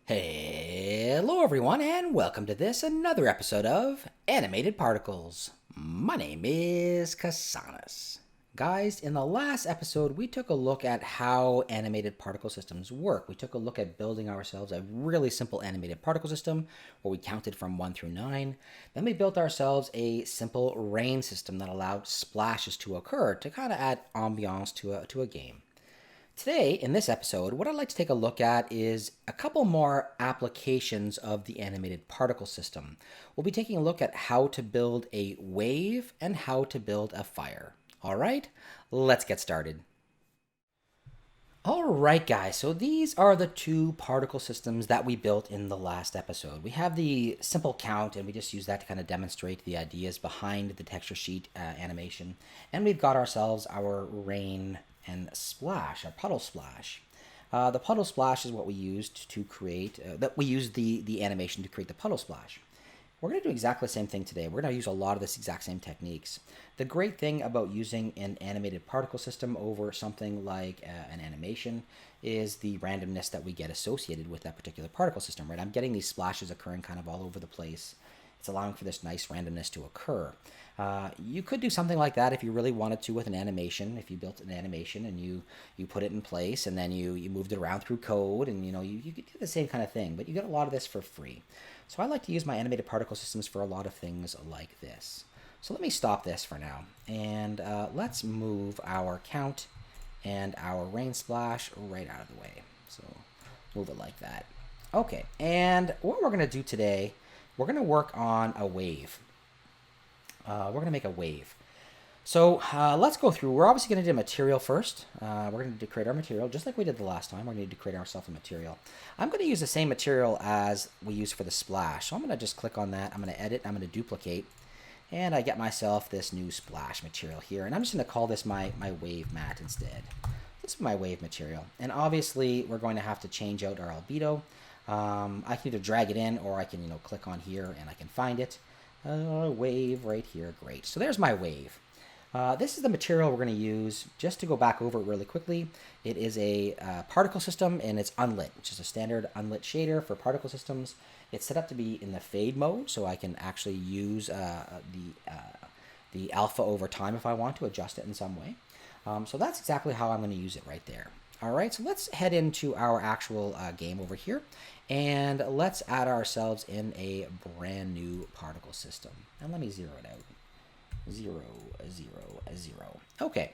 Hello everyone and welcome to another episode of Animated Particles. My name is Kasanas. Guys, in the last episode we took a look at how animated particle systems work. We took a look at building ourselves a really simple animated particle system where we counted from 1 through 9. Then we built ourselves a simple rain system that allowed splashes to occur to kind of add ambiance to a game. Today, in this episode, what I'd like to take a look at is a couple more applications of the animated particle system. We'll be taking a look at how to build a wave and how to build a fire. All right, let's get started. All right, guys, so these are the two particle systems that we built in the last episode. We have the simple count, and we just use that to kind of demonstrate the ideas behind the texture sheet animation. And we've got ourselves our rain and splash, our puddle splash. The puddle splash is what we used to create, we used the animation to create the puddle splash. We're going to do exactly the same thing today. We're going to use a lot of this exact same techniques. The great thing about using an animated particle system over something like an animation is the randomness that we get associated with that particular particle system, right? I'm getting these splashes occurring kind of all over the place. It's allowing for this nice randomness to occur. You could do something like that if you really wanted to with an animation. If you built an animation and you put it in place and then you moved it around through code and you could do the same kind of thing, but you get a lot of this for free. So I like to use my animated particle systems for a lot of things like this. So let me stop this for now and let's move our count and our rain splash right out of the way. So move it like that. Okay, and what we're going to do today, we're going to work on a wave. We're going to make a wave. So let's go through. We're obviously going to do material first. We're going to create our material just like we did the last time. We're going to create ourselves a material. I'm going to use the same material as we used for the splash. So I'm going to just click on that. I'm going to edit. I'm going to duplicate. And I get myself this new splash material here. And I'm just going to call this my wave mat instead. This is my wave material. And obviously, we're going to have to change out our albedo. I can either drag it in or I can click on here and I can find it. Wave right here. Great. So there's my wave. This is the material we're going to use. Just to go back over it really quickly, it is a particle system and it's unlit, which is a standard unlit shader for particle systems. It's set up to be in the fade mode, so I can actually use the alpha over time if I want to adjust it in some way. So that's exactly how I'm going to use it right there. All right, so let's head into our actual game over here, and let's add ourselves in a brand new particle system. And let me zero it out. 0, 0, 0. Okay.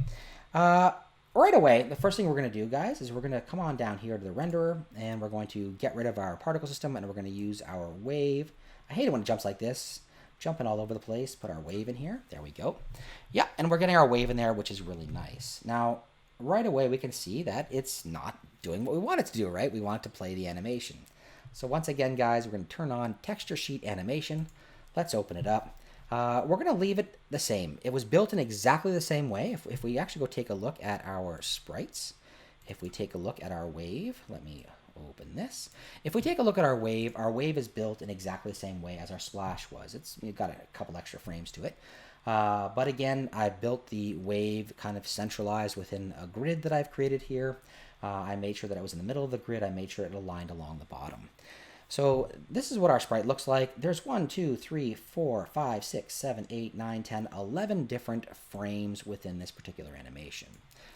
Right away, the first thing we're going to do, guys, is we're going to come on down here to the renderer, and we're going to get rid of our particle system, and we're going to use our wave. I hate it when it jumps like this. Jumping all over the place. Put our wave in here. There we go. Yeah, and we're getting our wave in there, which is really nice. Now, right away, we can see that it's not doing what we want it to do, right? We want it to play the animation. So once again, guys, we're going to turn on texture sheet animation. Let's open it up. We're going to leave it the same. It was built in exactly the same way. If we actually go take a look at our sprites, if we take a look at our wave, let me open this. If we take a look at our wave is built in exactly the same way as our splash was. You've got a couple extra frames to it. But again, I built the wave kind of centralized within a grid that I've created here. I made sure that it was in the middle of the grid. I made sure it aligned along the bottom. So this is what our sprite looks like. There's 1, 2, 3, 4, 5, 6, 7, 8, 9, 10, 11 different frames within this particular animation.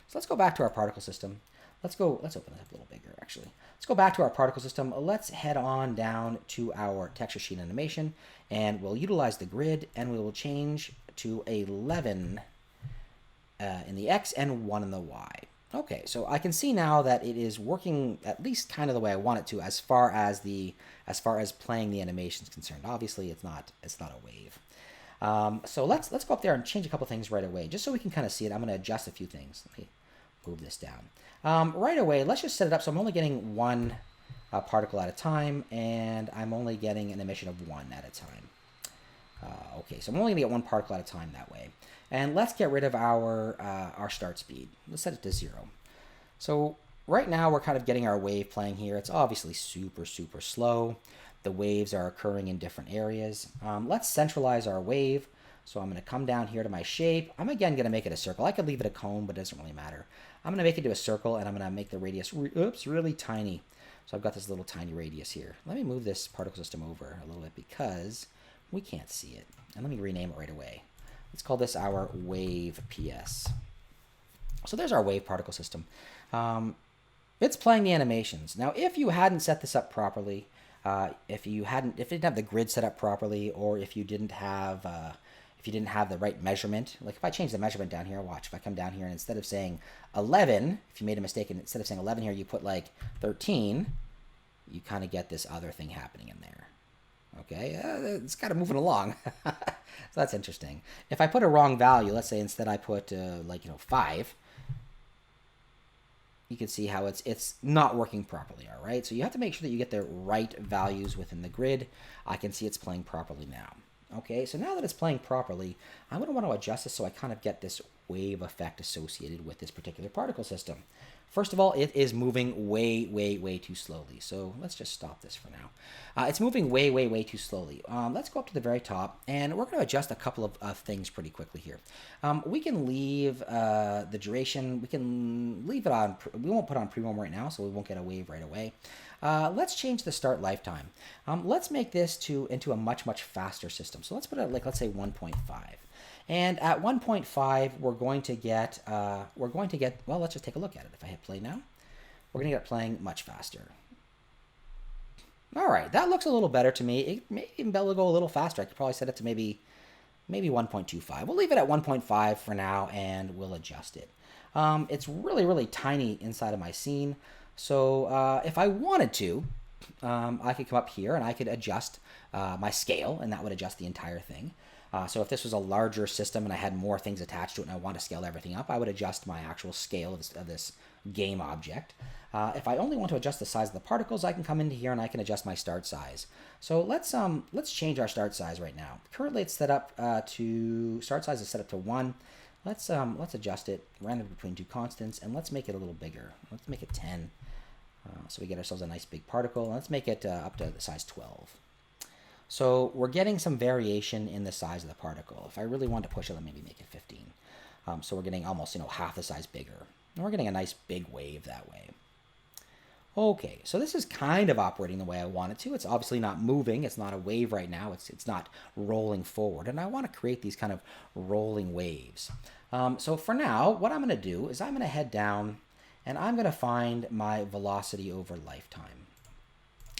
So let's go back to our particle system. Let's open this up a little bigger, actually. Let's go back to our particle system. Let's head on down to our texture sheet animation, and we'll utilize the grid, and we will change to 11 in the X and 1 in the Y. Okay, so I can see now that it is working at least kind of the way I want it to, as far as playing the animation is concerned. Obviously, it's not a wave. So let's go up there and change a couple things right away, just so we can kind of see it. I'm going to adjust a few things. Let me move this down. Right away, let's just set it up so I'm only getting one particle at a time, and I'm only getting an emission of 1 at a time. Okay, so I'm only going to get 1 particle at a time that way. And let's get rid of our start speed. Let's set it to 0. So right now we're kind of getting our wave playing here. It's obviously super, super slow. The waves are occurring in different areas. Let's centralize our wave. So I'm going to come down here to my shape. I'm again going to make it a circle. I could leave it a cone, but it doesn't really matter. I'm going to make it to a circle, and I'm going to make the radius really tiny. So I've got this little tiny radius here. Let me move this particle system over a little bit because we can't see it. And let me rename it right away. Let's call this our wave PS. So there's our wave particle system. It's playing the animations. Now, if you hadn't set this up properly, if you didn't have the grid set up properly, or if you didn't have the right measurement, like if I change the measurement down here, watch, if I come down here and instead of saying 11, if you made a mistake and instead of saying 11 here, you put like 13, you kind of get this other thing happening in there. Okay, it's kind of moving along. So that's interesting. If I put a wrong value, let's say instead I put 5, you can see how it's not working properly, all right? So you have to make sure that you get the right values within the grid. I can see it's playing properly now. Okay, so now that it's playing properly, I'm going to want to adjust this so I kind of get this wave effect associated with this particular particle system. First of all, it is moving way, way, way too slowly. So let's just stop this for now. It's moving way, way, way too slowly. Let's go up to the very top, and we're going to adjust a couple of things pretty quickly here. We can leave the duration. We can leave it on. We won't put on pre-roam right now, so we won't get a wave right away. Let's change the start lifetime. Let's make this into a much, much faster system. So let's put it like, let's say 1.5. And at 1.5, we're going to get, well, let's just take a look at it. If I hit play now, we're going to get it playing much faster. All right, that looks a little better to me. It may even be able to go a little faster. I could probably set it to maybe 1.25. We'll leave it at 1.5 for now, and we'll adjust it. It's really, really tiny inside of my scene. So if I wanted to, I could come up here and I could adjust my scale, and that would adjust the entire thing. So if this was a larger system and I had more things attached to it and I want to scale everything up, I would adjust my actual scale of this game object. If I only want to adjust the size of the particles, I can come into here and I can adjust my start size. So let's change our start size right now. Currently it's set up start size is set up to 1. Let's adjust it, random between two constants, and let's make it a little bigger. Let's make it 10. So we get ourselves a nice big particle. Let's make it up to the size 12. So we're getting some variation in the size of the particle. If I really want to push it, let me maybe make it 15. So we're getting almost half the size bigger. And we're getting a nice big wave that way. Okay, so this is kind of operating the way I want it to. It's obviously not moving. It's not a wave right now. It's not rolling forward. And I want to create these kind of rolling waves. So for now, what I'm going to do is I'm going to head down and I'm going to find my velocity over lifetime.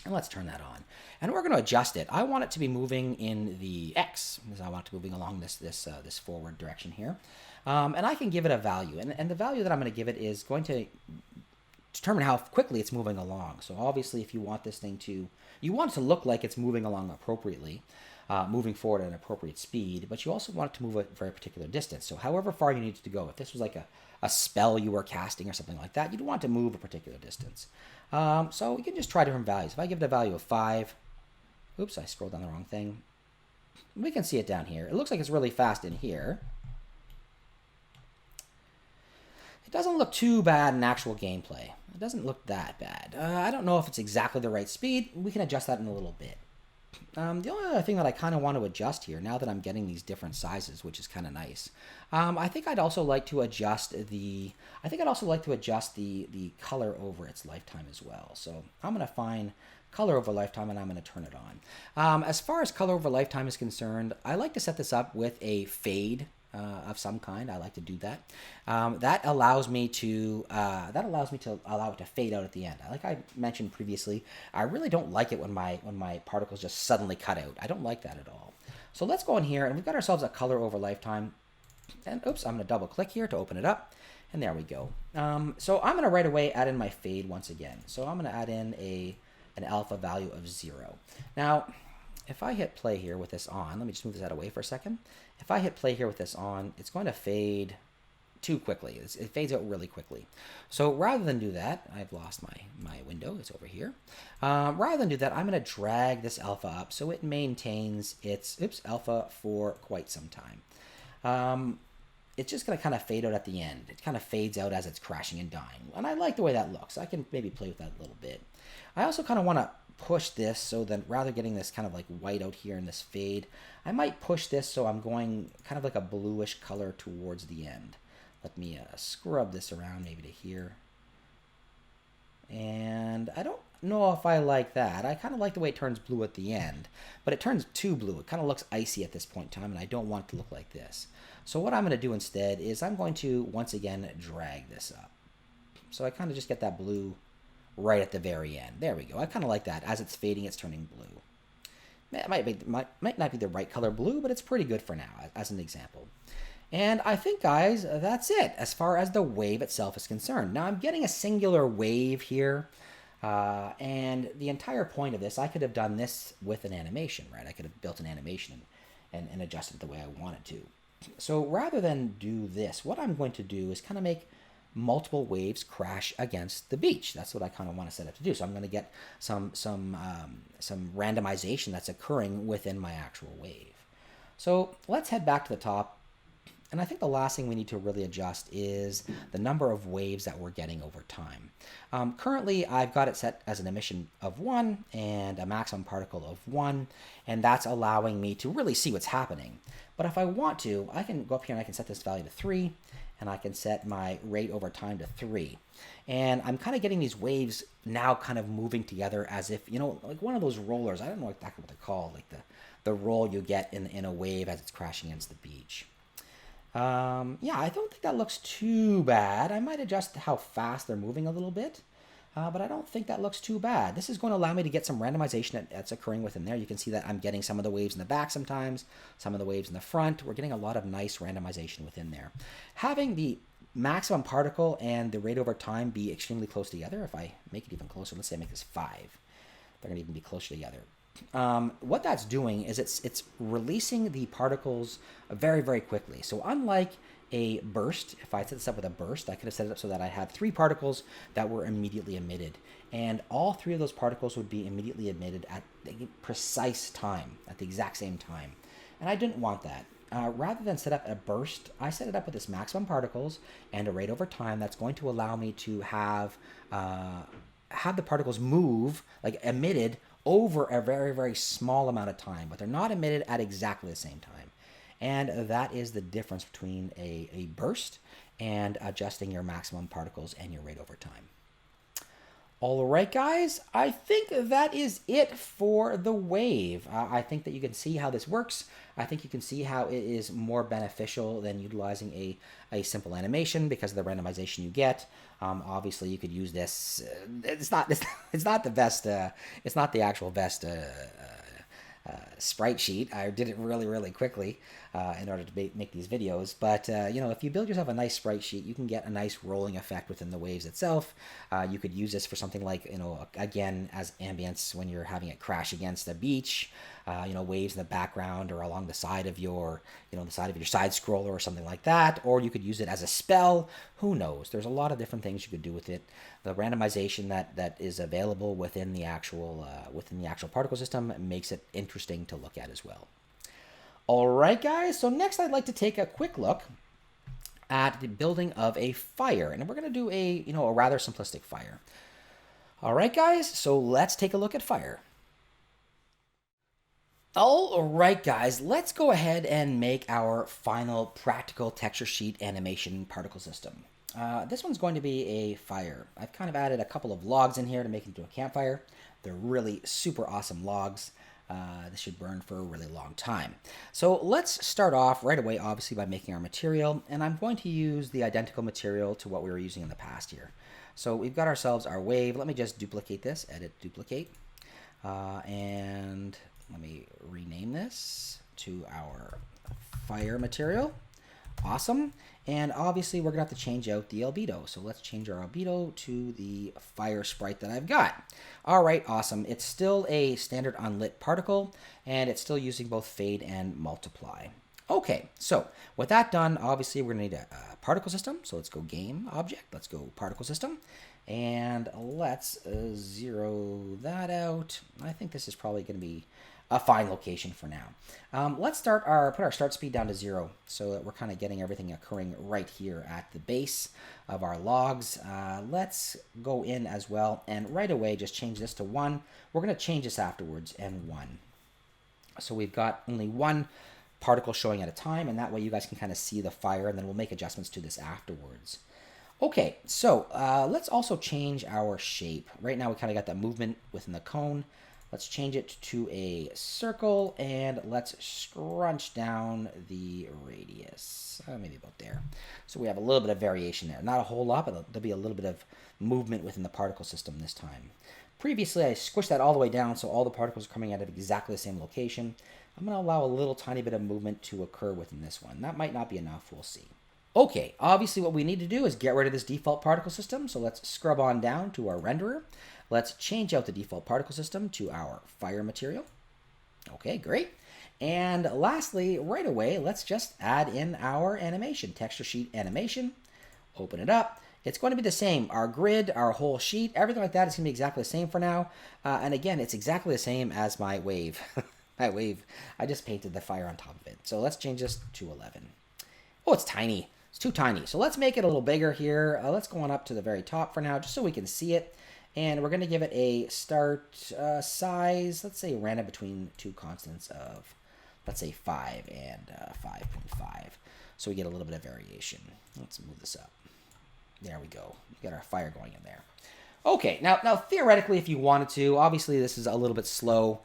And let's turn that on. And we're going to adjust it. I want it to be moving in the X, because I want it to be moving along this forward direction here. And I can give it a value. And the value that I'm going to give it is going to determine how quickly it's moving along. So obviously, if you want this thing you want it to look like it's moving along appropriately, moving forward at an appropriate speed, but you also want it to move a very particular distance. So however far you need it to go, if this was like a spell you were casting or something like that, you'd want to move a particular distance. So we can just try different values. If I give it a value of 5, oops, I scrolled down the wrong thing. We can see it down here. It looks like it's really fast in here. It doesn't look too bad in actual gameplay. It doesn't look that bad. I don't know if it's exactly the right speed. We can adjust that in a little bit. The only other thing that I kind of want to adjust here, now that I'm getting these different sizes, which is kind of nice, I think I'd also like to adjust the color over its lifetime as well. So I'm going to find color over lifetime and I'm going to turn it on. As far as color over lifetime is concerned, I like to set this up with a fade of some kind. I like to do that. That allows me to allow it to fade out at the end. Like I mentioned previously, I really don't like it when my particles just suddenly cut out. I don't like that at all. So let's go in here and we've got ourselves a color over lifetime. And oops, I'm going to double click here to open it up. And there we go. So I'm going to right away add in my fade once again. So I'm going to add in an alpha value of 0. Now, if I hit play here with this on, let me just move this out of the way for a second. If I hit play here with this on, it's going to fade too quickly. It fades out really quickly. So rather than do that, I've lost my window. It's over here. Rather than do that, I'm going to drag this alpha up so it maintains its alpha for quite some time. It's just going to kind of fade out at the end. It kind of fades out as it's crashing and dying. And I like the way that looks. I can maybe play with that a little bit. I also kind of want to push this so that rather getting this kind of like white out here in this fade, I might push this so I'm going kind of like a bluish color towards the end. Let me scrub this around maybe to here. And I'm know if I like that. I kind of like the way it turns blue at the end, but it turns too blue. It kind of looks icy at this point in time, and I don't want it to look like this. So what I'm going to do instead is I'm going to, once again, drag this up. So I kind of just get that blue right at the very end. There we go. I kind of like that. As it's fading, it's turning blue. It might not be the right color blue, but it's pretty good for now, as an example. And I think, guys, that's it as far as the wave itself is concerned. Now, I'm getting a singular wave here, and the entire point of this, I could have done this with an animation, right? I could have built an animation and adjusted it the way I wanted to. So rather than do this, what I'm going to do is kind of make multiple waves crash against the beach. That's what I kind of want to set up to do. So I'm going to get some randomization that's occurring within my actual wave. So let's head back to the top. And I think the last thing we need to really adjust is the number of waves that we're getting over time. Currently, I've got it set as an emission of 1 and a maximum particle of 1, and that's allowing me to really see what's happening. But if I want to, I can go up here and I can set this value to 3, and I can set my rate over time to 3. And I'm kind of getting these waves now kind of moving together as if, like one of those rollers. I don't know exactly what they're called, like the roll you get in a wave as it's crashing against the beach. Yeah, I don't think that looks too bad. I might adjust how fast they're moving a little bit, but I don't think that looks too bad. This is going to allow me to get some randomization that's occurring within there. You can see that I'm getting some of the waves in the back sometimes, some of the waves in the front. We're getting a lot of nice randomization within there. Having the maximum particle and the rate over time be extremely close together, if I make it even closer, let's say I make this 5, they're going to even be closer together. What that's doing is it's releasing the particles very, very quickly. So unlike a burst, if I set this up with a burst, I could have set it up so that I had 3 particles that were immediately emitted. And all 3 of those particles would be immediately emitted at the precise time, at the exact same time. And I didn't want that. Rather than set up a burst, I set it up with this maximum particles and a rate over time that's going to allow me to have the particles move, like emitted, over a very, very small amount of time, but they're not emitted at exactly the same time. And that is the difference between a burst and adjusting your maximum particles and your rate over time. All right, guys, I think that is it for the wave. I think that you can see how this works. I think you can see how it is more beneficial than utilizing a simple animation because of the randomization you get. Obviously, you could use this. It's not the best. It's not the actual best sprite sheet. I did it really, really quickly in order to make these videos. But, if you build yourself a nice sprite sheet, you can get a nice rolling effect within the waves itself. You could use this for something like, again, as ambience when you're having it crash against a beach, waves in the background or along the side of your, the side of your side scroller or something like that. Or you could use it as a spell. Who knows? There's a lot of different things you could do with it. The randomization that is available within the actual particle system makes it interesting to look at as well. All right, guys. So next, I'd like to take a quick look at the building of a fire, and we're going to do a rather simplistic fire. All right, guys. So let's take a look at fire. All right, guys. Let's go ahead and make our final practical texture sheet animation particle system. This one's going to be a fire. I've kind of added a couple of logs in here to make it into a campfire. They're really super awesome logs. This should burn for a really long time. So let's start off right away, obviously, by making our material. And I'm going to use the identical material to what we were using in the past here. So we've got ourselves our wave. Let me just duplicate this, edit, duplicate. And let me rename this to our fire material. Awesome. And obviously we're going to have to change out the albedo. So let's change our albedo to the fire sprite that I've got. All right, awesome. It's still a standard unlit particle, and it's still using both fade and multiply. Okay, so with that done, obviously we're going to need a particle system. So let's go game object. Let's go particle system. And let's zero that out. I think this is probably going to be a fine location for now. Let's put our start speed down to 0 so that we're kind of getting everything occurring right here at the base of our logs. Let's go in as well and right away just change this to 1. We're going to change this afterwards and 1. So we've got only 1 particle showing at a time, and that way you guys can kind of see the fire, and then we'll make adjustments to this afterwards. Okay, so let's also change our shape. Right now we kind of got that movement within the cone. Let's change it to a circle, and let's scrunch down the radius. Maybe about there. So we have a little bit of variation there. Not a whole lot, but there'll be a little bit of movement within the particle system this time. Previously, I squished that all the way down, so all the particles are coming out of exactly the same location. I'm going to allow a little tiny bit of movement to occur within this one. That might not be enough. We'll see. Okay, obviously what we need to do is get rid of this default particle system, so let's scrub on down to our renderer. Let's change out the default particle system to our fire material. Okay, great. And lastly, right away, let's just add in our animation, texture sheet animation. Open it up. It's going to be the same. Our grid, our whole sheet, everything like that is going to be exactly the same for now. And again, it's exactly the same as my wave. My wave, I just painted the fire on top of it. So let's change this to 11. Oh, it's tiny. It's too tiny. So let's make it a little bigger here. Let's go on up to the very top for now, just so we can see it. And we're going to give it a start size, let's say random between two constants of, let's say 5 and 5.5. So we get a little bit of variation. Let's move this up. There we go. We got our fire going in there. Okay, now theoretically, if you wanted to, obviously this is a little bit slow.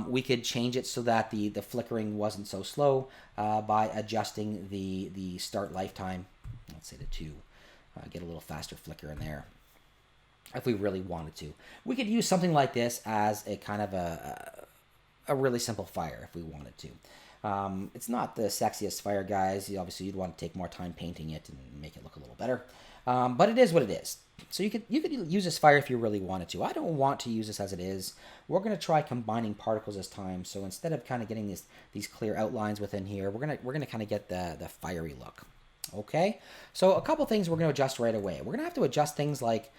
We could change it so that the flickering wasn't so slow by adjusting the start lifetime. Let's say to 2. Get a little faster flicker in there if we really wanted to. We could use something like this as a kind of a really simple fire if we wanted to. It's not the sexiest fire, guys. Obviously, you'd want to take more time painting it and make it look a little better. But it is what it is. So you could use this fire if you really wanted to. I don't want to use this as it is. We're going to try combining particles this time. So instead of kind of getting these clear outlines within here, we're gonna kind of get the fiery look. Okay. So a couple things we're going to adjust right away. We're going to have to adjust things like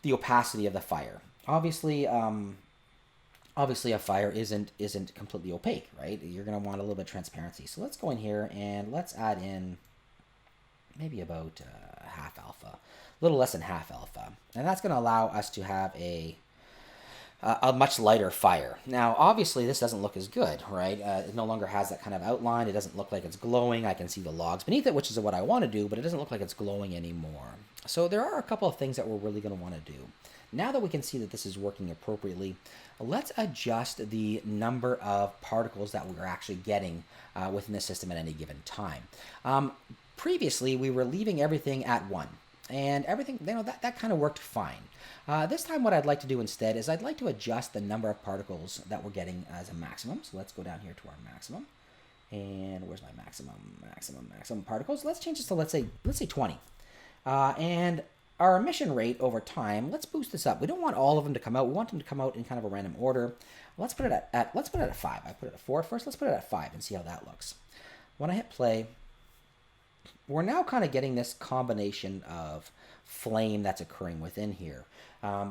the opacity of the fire. Obviously, a fire isn't completely opaque, right? You're going to want a little bit of transparency. So let's go in here and let's add in maybe about half alpha, a little less than half alpha. And that's going to allow us to have a much lighter fire. Now, obviously, this doesn't look as good, right? It no longer has that kind of outline. It doesn't look like it's glowing. I can see the logs beneath it, which is what I want to do, but it doesn't look like it's glowing anymore. So there are a couple of things that we're really going to want to do. Now that we can see that this is working appropriately, let's adjust the number of particles that we're actually getting within the system at any given time. Previously, we were leaving everything at 1, and everything, that kind of worked fine. This time what I'd like to do instead is I'd like to adjust the number of particles that we're getting as a maximum. So let's go down here to our maximum. And where's my maximum particles? Let's change this to, let's say 20. And our emission rate over time, let's boost this up. We don't want all of them to come out. We want them to come out in kind of a random order. Let's put it at 5. I put it at 4 first. Let's put it at 5 and see how that looks. When I hit play, we're now kind of getting this combination of flame that's occurring within here.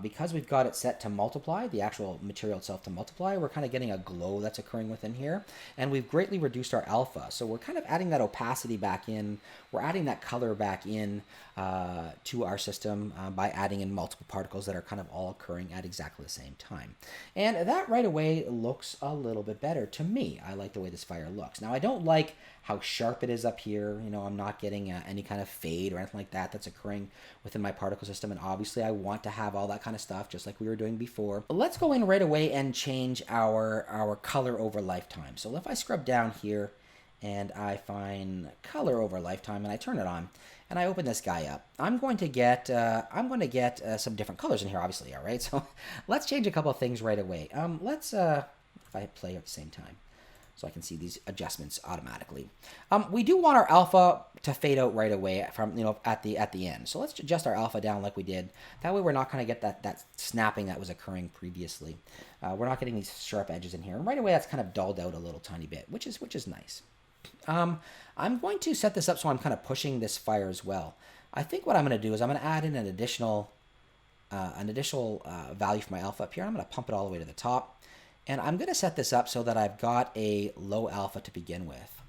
Because we've got it set to multiply, the actual material itself to multiply, we're kind of getting a glow that's occurring within here. And we've greatly reduced our alpha. So we're kind of adding that opacity back in. We're adding that color back in to our system by adding in multiple particles that are kind of all occurring at exactly the same time. And that right away looks a little bit better to me. I like the way this fire looks. Now, I don't like how sharp it is up here. I'm not getting any kind of fade or anything like that that's occurring within my particle system. And obviously I want to have all that kind of stuff just like we were doing before. But let's go in right away and change our color over lifetime. So if I scrub down here and I find color over lifetime and I turn it on and I open this guy up, I'm going to get some different colors in here, obviously. All right, so let's change a couple of things right away. Let's if I play at the same time, so I can see these adjustments automatically. We do want our alpha to fade out right away from at the end. So let's adjust our alpha down like we did. That way we're not going to get that snapping that was occurring previously. We're not getting these sharp edges in here, and right away that's kind of dulled out a little tiny bit, which is nice. I'm going to set this up so I'm kind of pushing this fire as well. I think what I'm going to do is I'm going to add in an additional value for my alpha up here. I'm going to pump it all the way to the top. And I'm going to set this up so that I've got a low alpha to begin with.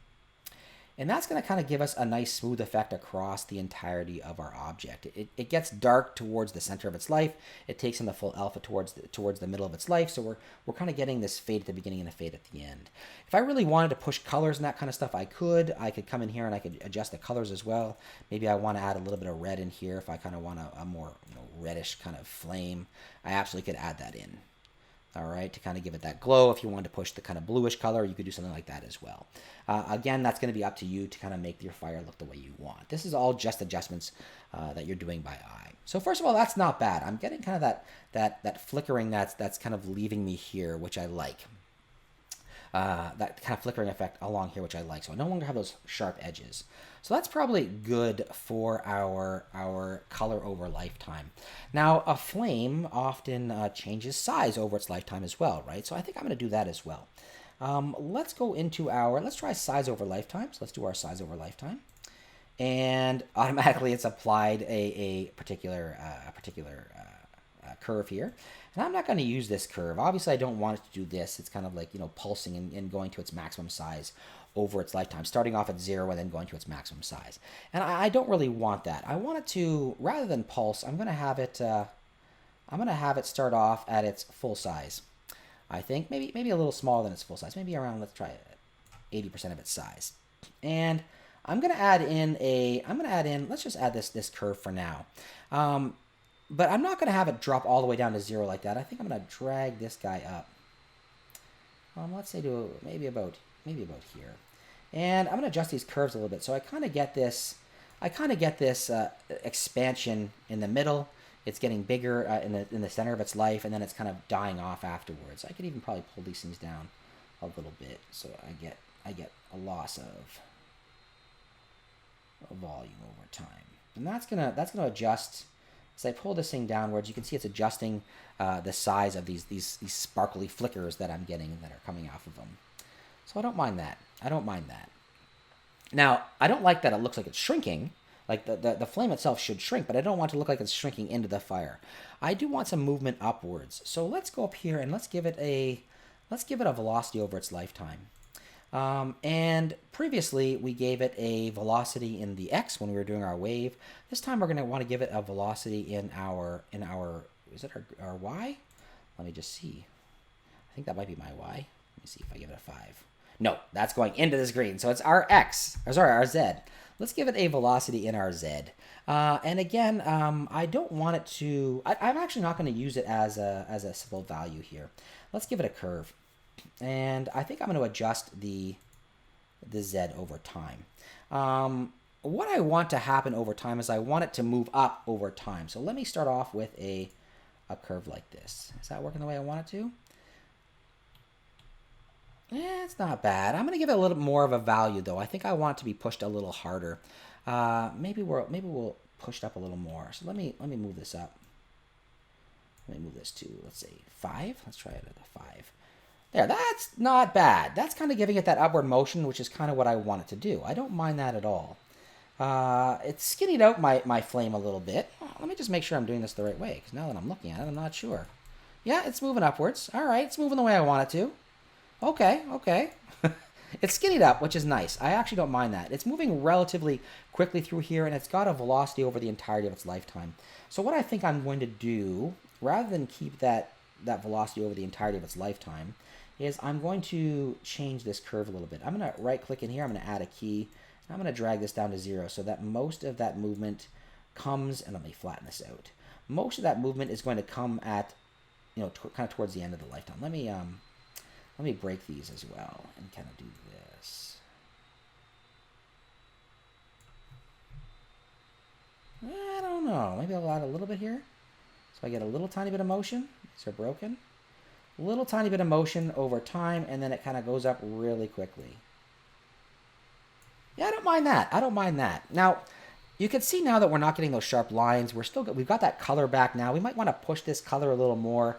And that's going to kind of give us a nice smooth effect across the entirety of our object. It gets dark towards the center of its life. It takes in the full alpha towards the middle of its life. So we're kind of getting this fade at the beginning and a fade at the end. If I really wanted to push colors and that kind of stuff, I could come in here and I could adjust the colors as well. Maybe I want to add a little bit of red in here if I kind of want a more reddish kind of flame. I absolutely could add that in. All right, to kind of give it that glow. If you wanted to push the kind of bluish color, you could do something like that as well. Again, that's going to be up to you to kind of make your fire look the way you want. This is all just adjustments that you're doing by eye. So first of all, that's not bad. I'm getting kind of that flickering that's kind of leaving me here, which I like. That kind of flickering effect along here, which I like. So I no longer have those sharp edges. So that's probably good for our color over lifetime. Now, a flame often changes size over its lifetime as well, right? So I think I'm going to do that as well. Let's go into let's try size over lifetime. So let's do our size over lifetime. And automatically it's applied a particular curve here. And I'm not going to use this curve. Obviously, I don't want it to do this. It's kind of like, pulsing and going to its maximum size over its lifetime, starting off at 0 and then going to its maximum size. And I don't really want that. I want it to, rather than pulse, I'm going to have it start off at its full size. I think maybe a little smaller than its full size. Maybe around, let's try 80% of its size. And I'm going to add in let's just add this curve for now. But I'm not going to have it drop all the way down to 0 like that. I think I'm going to drag this guy up. Let's say to maybe about here. And I'm going to adjust these curves a little bit. So I kind of get this expansion in the middle. It's getting bigger in the center of its life, and then it's kind of dying off afterwards. I could even probably pull these things down a little bit, so I get a loss of volume over time. And that's gonna adjust. As I pull this thing downwards, you can see it's adjusting the size of these sparkly flickers that I'm getting that are coming off of them. So I don't mind that. Now, I don't like that it looks like it's shrinking. Like the flame itself should shrink, but I don't want it to look like it's shrinking into the fire. I do want some movement upwards. So let's go up here and let's give it a velocity over its lifetime. And previously we gave it a velocity in the X when we were doing our wave. This time we're going to want to give it a velocity in our is it our Y? Let me just see. I think that might be my Y. Let me see if I give it a 5. No, that's going into this green. So it's our X, or sorry, our Z. Let's give it a velocity in our Z. And again, I don't want it to, I'm actually not going to use it as a simple value here. Let's give it a curve. And I think I'm going to adjust the Z over time. What I want to happen over time is I want it to move up over time. So let me start off with a curve like this. Is that working the way I want it to? Yeah, it's not bad. I'm going to give it a little more of a value, though. I think I want it to be pushed a little harder. Maybe we'll push it up a little more. So let me move this up. Let me move this to, let's say, 5. Let's try it at a 5. There, that's not bad. That's kind of giving it that upward motion, which is kind of what I want it to do. I don't mind that at all. It's skinnied out my flame a little bit. Let me just make sure I'm doing this the right way, because now that I'm looking at it, I'm not sure. Yeah, it's moving upwards. All right, it's moving the way I want it to. Okay. It's skinnied up, which is nice. I actually don't mind that. It's moving relatively quickly through here, and it's got a velocity over the entirety of its lifetime. So what I think I'm going to do, rather than keep that velocity over the entirety of its lifetime, is I'm going to change this curve a little bit. I'm going to right-click in here. I'm going to add a key. I'm going to drag this down to 0 so that most of that movement comes, and let me flatten this out. Most of that movement is going to come at, kind of towards the end of the lifetime. Let me break these as well and kind of do this. I don't know. Maybe I'll add a little bit here. So I get a little tiny bit of motion. These are broken. A little tiny bit of motion over time, and then it kind of goes up really quickly. Yeah, I don't mind that. Now, you can see now that we're not getting those sharp lines. We've got that color back now. We might want to push this color a little more.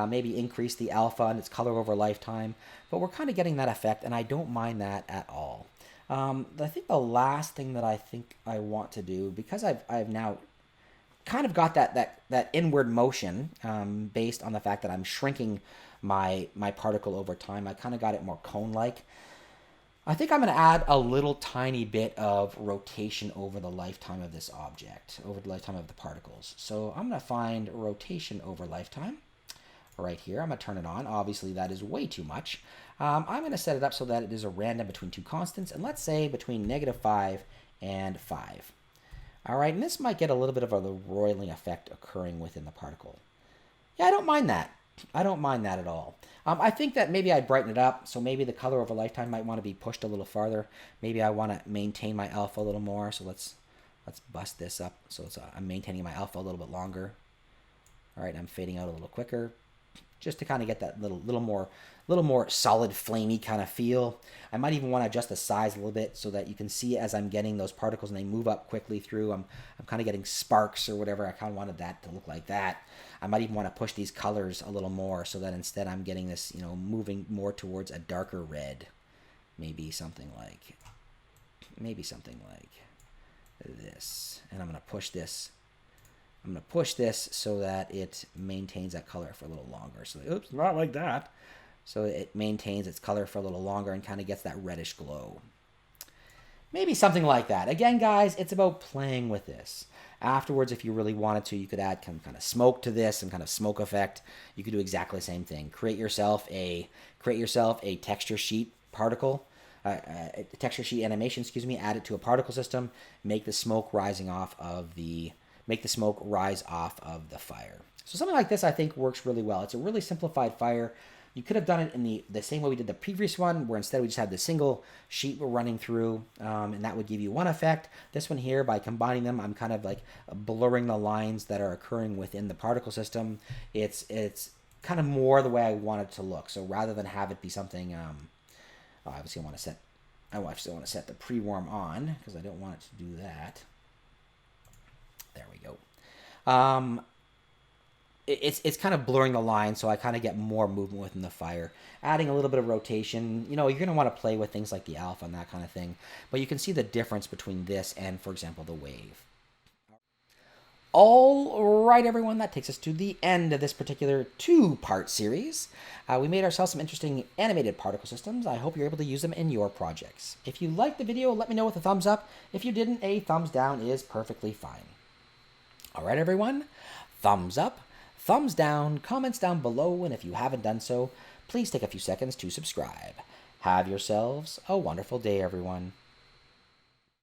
Maybe increase the alpha and its color over lifetime. But we're kind of getting that effect, and I don't mind that at all. I think the last thing that I want to do, because I've now kind of got that inward motion based on the fact that I'm shrinking my particle over time. I kind of got it more cone-like. I think I'm going to add a little tiny bit of rotation over the lifetime of this object, over the lifetime of the particles. So I'm going to find rotation over lifetime right here. I'm going to turn it on. Obviously, that is way too much. I'm going to set it up so that it is a random between two constants, and let's say between -5 and 5. All right, and this might get a little bit of a roiling effect occurring within the particle. Yeah, I don't mind that. I don't mind that at all. I think that maybe I'd brighten it up, so maybe the color over lifetime might want to be pushed a little farther. Maybe I want to maintain my alpha a little more, so let's bust this up. So I'm maintaining my alpha a little bit longer. All right, I'm fading out a little quicker, just to kind of get that little more solid, flamey kind of feel. I might even want to adjust the size a little bit so that you can see as I'm getting those particles and they move up quickly through. I'm kind of getting sparks or whatever. I kind of wanted that to look like that. I might even want to push these colors a little more so that instead I'm getting this, moving more towards a darker red. Maybe something like this. And I'm going to push this. I'm going to push this so that it maintains that color for a little longer. So, oops, not like that. So it maintains its color for a little longer and kind of gets that reddish glow. Maybe something like that. Again, guys, it's about playing with this. Afterwards, if you really wanted to, you could add some kind of smoke to this, some kind of smoke effect. You could do exactly the same thing. Create yourself a texture sheet particle, texture sheet animation, excuse me. Add it to a particle system. Make the smoke rise off of the fire. So something like this, I think, works really well. It's a really simplified fire. You could have done it in the same way we did the previous one, where instead we just had the single sheet we're running through, and that would give you one effect. This one here, by combining them, I'm kind of like blurring the lines that are occurring within the particle system. It's kind of more the way I want it to look. So rather than have it be something, obviously I want to set the pre-warm on because I don't want it to do that. There we go. It's kind of blurring the line, so I kind of get more movement within the fire. Adding a little bit of rotation, you're going to want to play with things like the alpha and that kind of thing. But you can see the difference between this and, for example, the wave. All right, everyone, that takes us to the end of this particular two-part series. We made ourselves some interesting animated particle systems. I hope you're able to use them in your projects. If you liked the video, let me know with a thumbs up. If you didn't, a thumbs down is perfectly fine. All right, everyone, thumbs up, thumbs down, comments down below, and if you haven't done so, please take a few seconds to subscribe. Have yourselves a wonderful day, everyone.